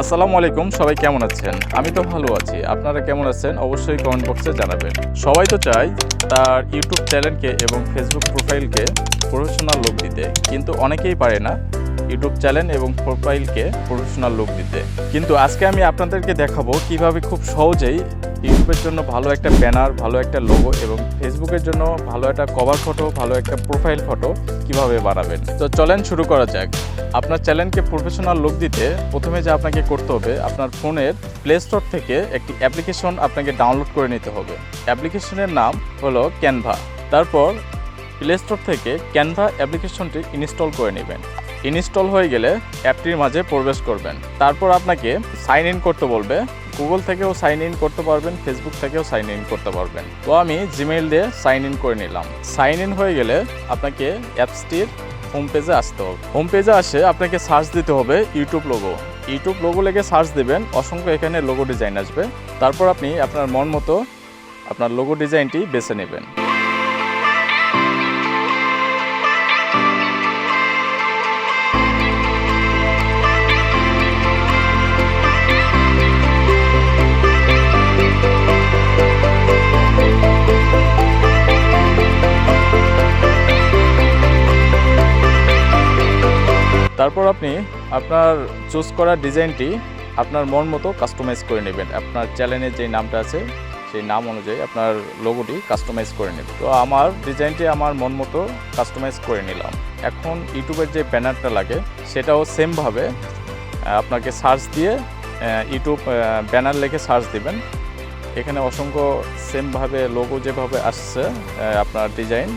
আসসালামু আলাইকুম, সবাই কেমন আছেন? আমি তো ভালো আছি। আপনারা কেমন আছেন অবশ্যই কমেন্ট বক্সে জানাবেন। সবাই তো চায় তার ইউটিউব চ্যানেলকে এবং ফেসবুক প্রোফাইলকে প্রফেশনাল লুক দিতে, কিন্তু অনেকেই পারে না ইউটিউব চ্যানেল এবং প্রোফাইলকে প্রফেশনাল লুক দিতে। কিন্তু আজকে আমি আপনাদেরকে দেখাবো কিভাবে খুব সহজেই ইউটিউবের জন্য ভালো একটা ব্যানার, ভালো একটা লোগো এবং ফেসবুকের জন্য ভালো একটা কভার ফটো, ভালো একটা প্রোফাইল ফটো কিভাবে বানাবেন। তো চলেন শুরু করা যাক। আপনার চ্যানেলকে প্রফেশনাল লুক দিতে প্রথমে যা আপনাকে করতে হবে, আপনার ফোনের প্লে স্টোর থেকে একটি অ্যাপ্লিকেশন আপনাকে ডাউনলোড করে নিতে হবে। অ্যাপ্লিকেশনের নাম হলো ক্যানভা। তারপর প্লে স্টোর থেকে ক্যানভা অ্যাপ্লিকেশনটি ইনস্টল করে নেবেন। ইনস্টল হয়ে গেলে অ্যাপটির মাঝে প্রবেশ করবেন। তারপর আপনাকে সাইন ইন করতে বলবে। গুগল থেকেও সাইন ইন করতে পারবেন, ফেসবুক থেকেও সাইন ইন করতে পারবেন। তো আমি জিমেইল দিয়ে সাইন ইন করে নিলাম। সাইন ইন হয়ে গেলে আপনাকে অ্যাপসটির হোম পেজে আসতে হবে। হোম পেজে আসে আপনাকে সার্চ দিতে হবে ইউটিউব লোগো। ইউটিউব লোগো লেগে সার্চ দেবেন, অসংখ্য এখানে লোগো ডিজাইন আসবে। তারপর আপনি আপনার মন মতো আপনার লোগো ডিজাইনটি বেছে নেবেন। তারপর আপনি আপনার চুজ করা ডিজাইনটি আপনার মন মতো কাস্টমাইজ করে নেবেন। আপনার চ্যানেলের যে নামটা আছে সেই নাম অনুযায়ী আপনার লোগোটি কাস্টমাইজ করে নেবেন। তো আমার ডিজাইনটি আমার মন মতো কাস্টমাইজ করে নিলাম। এখন ইউটিউবের যে ব্যানারটা লাগে সেটাও সেমভাবে আপনাকে সার্চ দিয়ে ইউটিউব ব্যানার লিখে সার্চ দিবেন। এখানে অসংখ্য সেমভাবে লোগো যেভাবে আসছে আপনার ডিজাইন,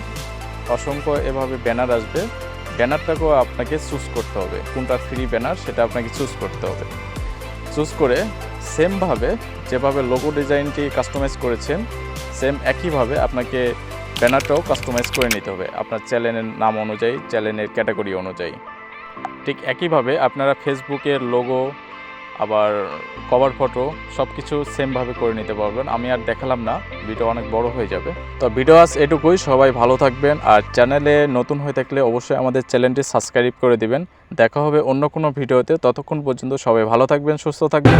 অসংখ্য এভাবে ব্যানার আসবে। ব্যানারটাকেও আপনাকে চুজ করতে হবে, কোনটা ফ্রি ব্যানার সেটা আপনাকে চুজ করতে হবে। চুজ করে সেমভাবে যেভাবে লোগো ডিজাইনটি কাস্টমাইজ করেছেন সেম একইভাবে আপনাকে ব্যানারটাও কাস্টমাইজ করে নিতে হবে আপনার চ্যানেলের নাম অনুযায়ী, চ্যানেলের ক্যাটাগরি অনুযায়ী। ঠিক একইভাবে আপনারা ফেসবুকের লোগো আবার কভার ফটো সব কিছু সেমভাবে করে নিতে পারবেন। আমি আর দেখালাম না, ভিডিও অনেক বড় হয়ে যাবে। তো ভিডিও আজ এটুকুই। সবাই ভালো থাকবেন, আর চ্যানেলে নতুন হয়ে থাকলে অবশ্যই আমাদের চ্যানেলটি সাবস্ক্রাইব করে দিবেন। দেখা হবে অন্য কোনো ভিডিওতে। ততক্ষণ পর্যন্ত সবাই ভালো থাকবেন, সুস্থ থাকবেন।